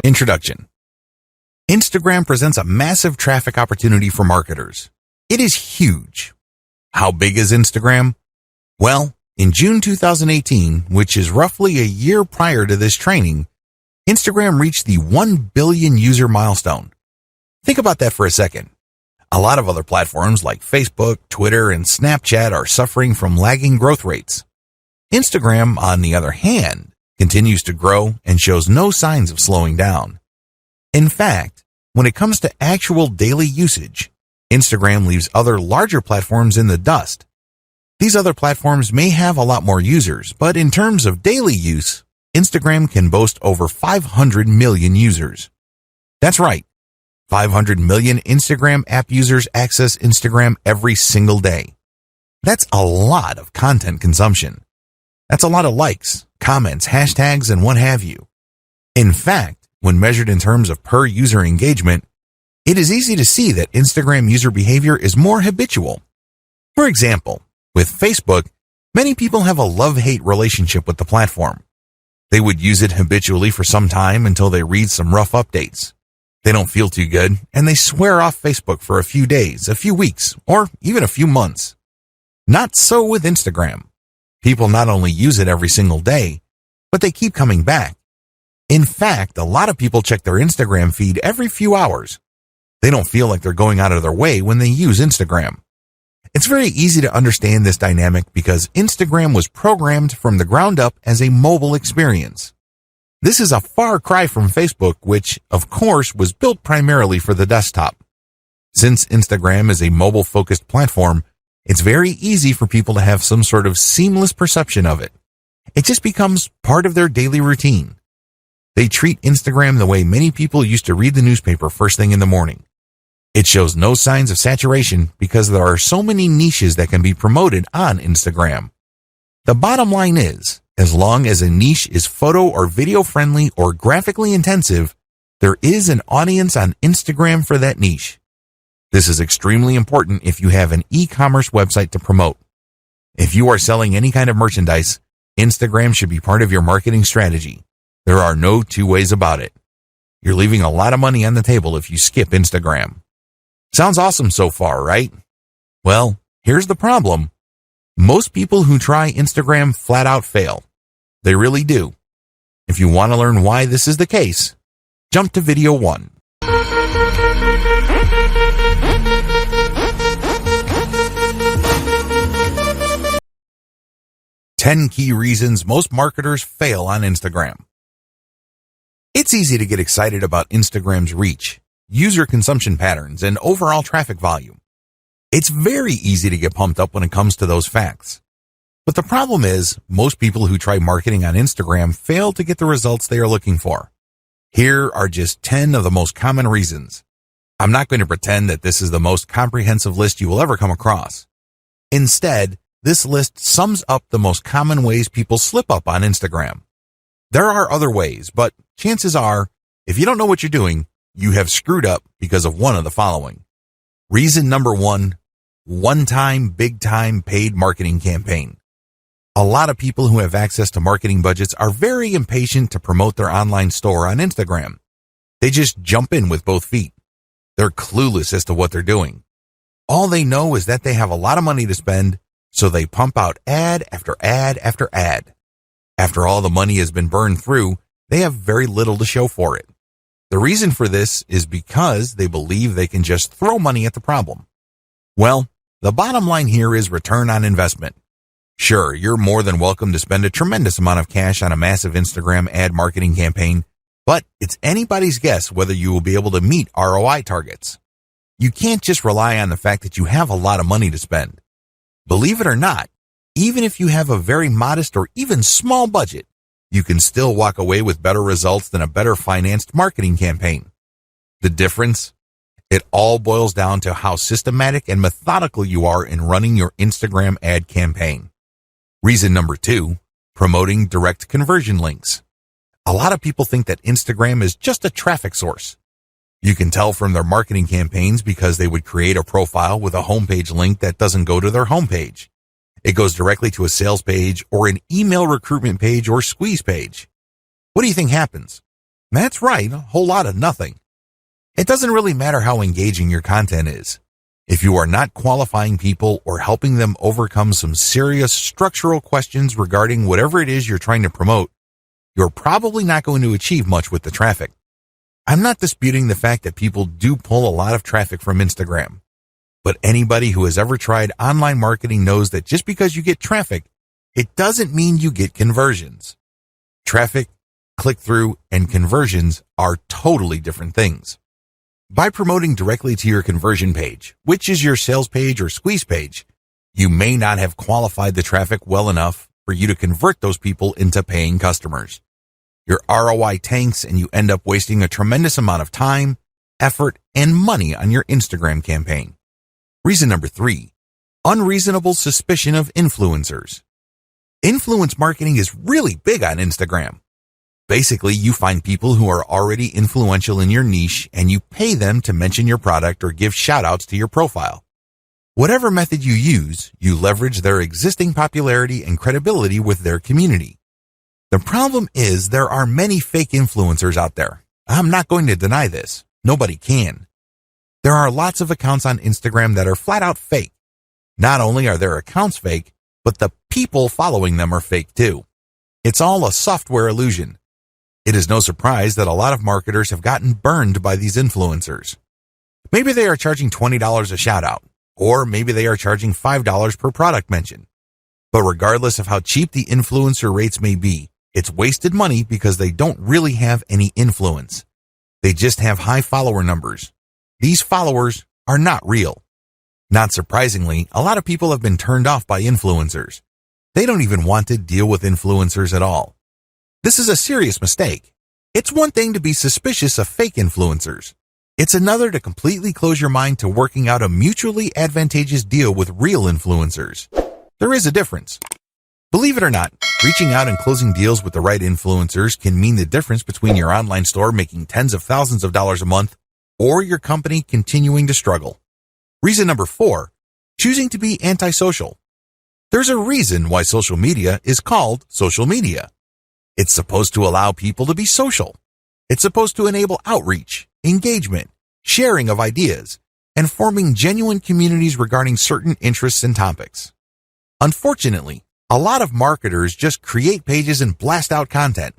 Introduction. Instagram presents a massive traffic opportunity for marketers. It is huge. How big is Instagram? Well, in June 2018, which is roughly a year prior to this training, Instagram reached the 1 billion user milestone. Think about that for a second. A lot of other platforms like Facebook, Twitter, and Snapchat are suffering from lagging growth rates. Instagram, on the other hand, continues to grow and shows no signs of slowing down. In fact, when it comes to actual daily usage, Instagram leaves other larger platforms in the dust. These other platforms may have a lot more users, but in terms of daily use, Instagram can boast over 500 million users. That's right, 500 million Instagram app users access Instagram every single day. That's a lot of content consumption. That's a lot of likes, comments, hashtags, and what have you. In fact, when measured in terms of per user engagement, it is easy to see that Instagram user behavior is more habitual. For example, with Facebook, many people have a love-hate relationship with the platform. They would use it habitually for some time until they read some rough updates. They don't feel too good, and they swear off Facebook for a few days, a few weeks, or even a few months. Not so with Instagram. People not only use it every single day, but they keep coming back. In fact, a lot of people check their Instagram feed every few hours. They don't feel like they're going out of their way when they use Instagram. It's very easy to understand this dynamic because Instagram was programmed from the ground up as a mobile experience. This is a far cry from Facebook, which, of course, was built primarily for the desktop. Since Instagram is a mobile-focused platform, it's very easy for people to have some sort of seamless perception of it. It just becomes part of their daily routine. They treat Instagram the way many people used to read the newspaper first thing in the morning. It shows no signs of saturation because there are so many niches that can be promoted on Instagram. The bottom line is, as long as a niche is photo or video friendly or graphically intensive, there is an audience on Instagram for that niche. This is extremely important if you have an e-commerce website to promote. If you are selling any kind of merchandise, Instagram should be part of your marketing strategy. There are no two ways about it. You're leaving a lot of money on the table if you skip Instagram. Sounds awesome so far, right? Well, here's the problem. Most people who try Instagram flat out fail. They really do. If you want to learn why this is the case, jump to video 1. Ten key reasons most marketers fail on Instagram. It's easy to get excited about Instagram's reach, user consumption patterns, and overall traffic volume. It's very easy to get pumped up when it comes to those facts. But the problem is, most people who try marketing on Instagram fail to get the results they are looking for. Here are just 10 of the most common reasons. I'm not going to pretend that this is the most comprehensive list you will ever come across. Instead, this list sums up the most common ways people slip up on Instagram. There are other ways, but chances are, if you don't know what you're doing, you have screwed up because of one of the following. Reason number 1, one-time, big-time paid marketing campaign. A lot of people who have access to marketing budgets are very impatient to promote their online store on Instagram. They just jump in with both feet. They're clueless as to what they're doing. All they know is that they have a lot of money to spend, so they pump out ad after ad after ad. After all the money has been burned through, they have very little to show for it. The reason for this is because they believe they can just throw money at the problem. Well, the bottom line here is return on investment. Sure, you're more than welcome to spend a tremendous amount of cash on a massive Instagram ad marketing campaign, but it's anybody's guess whether you will be able to meet ROI targets. You can't just rely on the fact that you have a lot of money to spend. Believe it or not, even if you have a very modest or even small budget, you can still walk away with better results than a better financed marketing campaign. The difference? It all boils down to how systematic and methodical you are in running your Instagram ad campaign. Reason number 2, promoting direct conversion links. A lot of people think that Instagram is just a traffic source. You can tell from their marketing campaigns because they would create a profile with a homepage link that doesn't go to their homepage. It goes directly to a sales page or an email recruitment page or squeeze page. What do you think happens? That's right, a whole lot of nothing. It doesn't really matter how engaging your content is. If you are not qualifying people or helping them overcome some serious structural questions regarding whatever it is you're trying to promote, you're probably not going to achieve much with the traffic. I'm not disputing the fact that people do pull a lot of traffic from Instagram, but anybody who has ever tried online marketing knows that just because you get traffic, it doesn't mean you get conversions. Traffic, click-through, and conversions are totally different things. By promoting directly to your conversion page, which is your sales page or squeeze page, you may not have qualified the traffic well enough for you to convert those people into paying customers. Your ROI tanks and you end up wasting a tremendous amount of time, effort, and money on your Instagram campaign. Reason number 3, unreasonable suspicion of influencers. Influence marketing is really big on Instagram. Basically, you find people who are already influential in your niche and you pay them to mention your product or give shout-outs to your profile. Whatever method you use, you leverage their existing popularity and credibility with their community. The problem is there are many fake influencers out there. I'm not going to deny this. Nobody can. There are lots of accounts on Instagram that are flat out fake. Not only are their accounts fake, but the people following them are fake too. It's all a software illusion. It is no surprise that a lot of marketers have gotten burned by these influencers. Maybe they are charging $20 a shout out, or maybe they are charging $5 per product mention. But regardless of how cheap the influencer rates may be, it's wasted money because they don't really have any influence. They just have high follower numbers. These followers are not real. Not surprisingly, a lot of people have been turned off by influencers. They don't even want to deal with influencers at all. This is a serious mistake. It's one thing to be suspicious of fake influencers. It's another to completely close your mind to working out a mutually advantageous deal with real influencers. There is a difference. Believe it or not, reaching out and closing deals with the right influencers can mean the difference between your online store making tens of thousands of dollars a month or your company continuing to struggle. Reason number 4, choosing to be antisocial. There's a reason why social media is called social media. It's supposed to allow people to be social. It's supposed to enable outreach, engagement, sharing of ideas, and forming genuine communities regarding certain interests and topics. Unfortunately, a lot of marketers just create pages and blast out content.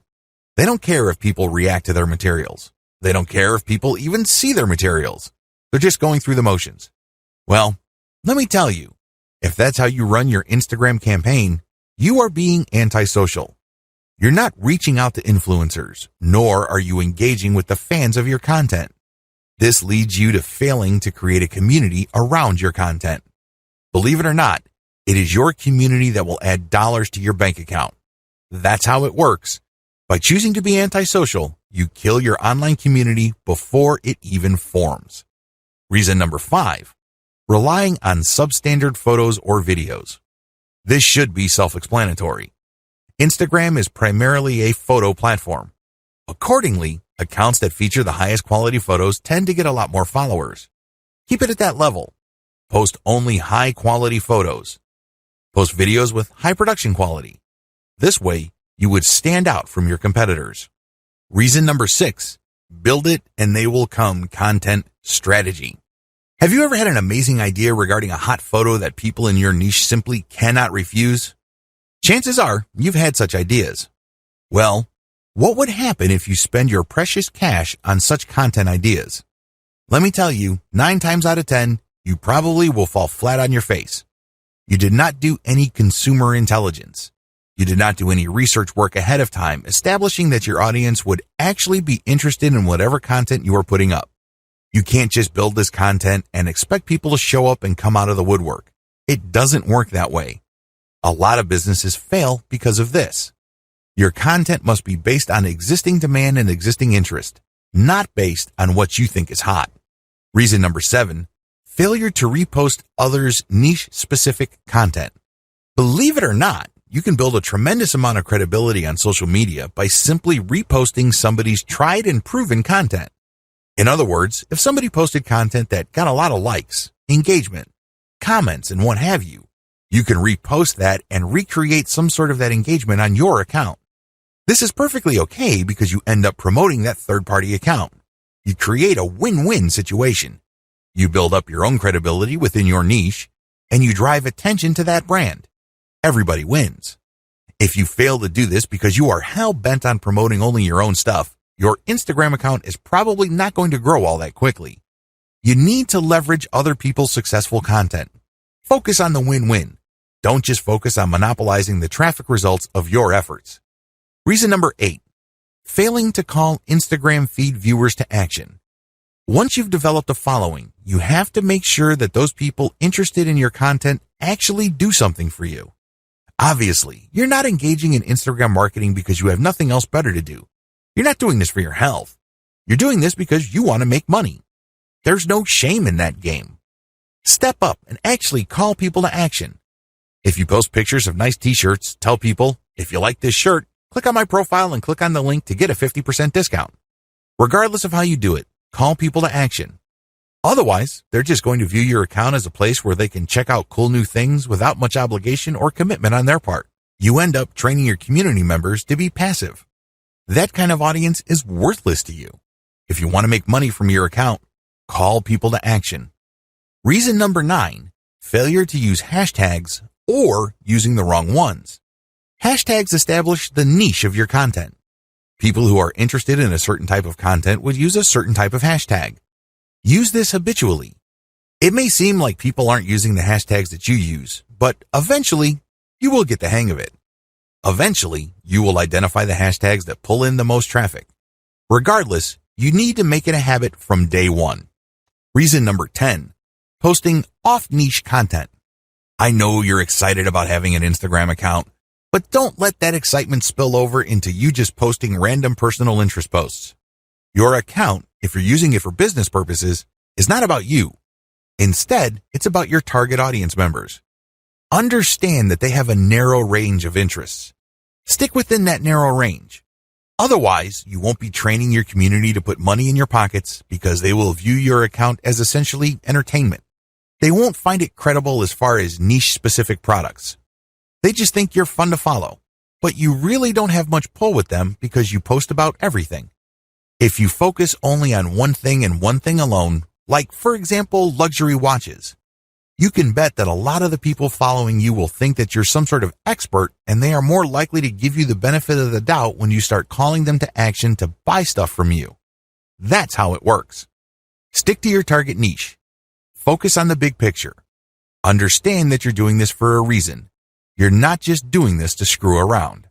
They don't care if people react to their materials. They don't care if people even see their materials. They're just going through the motions. Well, let me tell you, if that's how you run your Instagram campaign, you are being antisocial. You're not reaching out to influencers, nor are you engaging with the fans of your content. This leads you to failing to create a community around your content. Believe it or not, it is your community that will add dollars to your bank account. That's how it works. By choosing to be antisocial, you kill your online community before it even forms. Reason number 5, relying on substandard photos or videos. This should be self-explanatory. Instagram is primarily a photo platform. Accordingly, accounts that feature the highest quality photos tend to get a lot more followers. Keep it at that level. Post only high quality photos. Post videos with high production quality. This way, you would stand out from your competitors. Reason number 6, build it and they will come content strategy. Have you ever had an amazing idea regarding a hot photo that people in your niche simply cannot refuse? Chances are you've had such ideas. Well, what would happen if you spend your precious cash on such content ideas? Let me tell you, 9 times out of 10, you probably will fall flat on your face. You did not do any consumer intelligence. You did not do any research work ahead of time establishing that your audience would actually be interested in whatever content you are putting up. You can't just build this content and expect people to show up and come out of the woodwork. It doesn't work that way. A lot of businesses fail because of this. Your content must be based on existing demand and existing interest, not based on what you think is hot. Reason number 7, failure to repost others' niche-specific content. Believe it or not, you can build a tremendous amount of credibility on social media by simply reposting somebody's tried and proven content. In other words, if somebody posted content that got a lot of likes, engagement, comments, and what have you, you can repost that and recreate some sort of that engagement on your account. This is perfectly okay because you end up promoting that third-party account. You create a win-win situation. You build up your own credibility within your niche, and you drive attention to that brand. Everybody wins. If you fail to do this because you are hell-bent on promoting only your own stuff, your Instagram account is probably not going to grow all that quickly. You need to leverage other people's successful content. Focus on the win-win. Don't just focus on monopolizing the traffic results of your efforts. Reason number 8, failing to call Instagram feed viewers to action. Once you've developed a following, you have to make sure that those people interested in your content actually do something for you. Obviously, you're not engaging in Instagram marketing because you have nothing else better to do. You're not doing this for your health. You're doing this because you want to make money. There's no shame in that game. Step up and actually call people to action. If you post pictures of nice t-shirts, tell people, if you like this shirt, click on my profile and click on the link to get a 50% discount. Regardless of how you do it, call people to action. Otherwise, they're just going to view your account as a place where they can check out cool new things without much obligation or commitment on their part. You end up training your community members to be passive. That kind of audience is worthless to you. If you want to make money from your account, call people to action. Reason number 9, failure to use hashtags or using the wrong ones. Hashtags establish the niche of your content. People who are interested in a certain type of content would use a certain type of hashtag. Use this habitually. It may seem like people aren't using the hashtags that you use, but eventually, you will get the hang of it. Eventually, you will identify the hashtags that pull in the most traffic. Regardless, you need to make it a habit from day one. Reason number 10, posting off-niche content. I know you're excited about having an Instagram account, but don't let that excitement spill over into you just posting random personal interest posts. Your account, if you're using it for business purposes, is not about you. Instead, it's about your target audience members. Understand that they have a narrow range of interests. Stick within that narrow range. Otherwise, you won't be training your community to put money in your pockets because they will view your account as essentially entertainment. They won't find it credible as far as niche-specific products. They just think you're fun to follow, but you really don't have much pull with them because you post about everything. If you focus only on one thing and one thing alone, like, for example, luxury watches, you can bet that a lot of the people following you will think that you're some sort of expert, and they are more likely to give you the benefit of the doubt when you start calling them to action to buy stuff from you. That's how it works. Stick to your target niche. Focus on the big picture. Understand that you're doing this for a reason. You're not just doing this to screw around.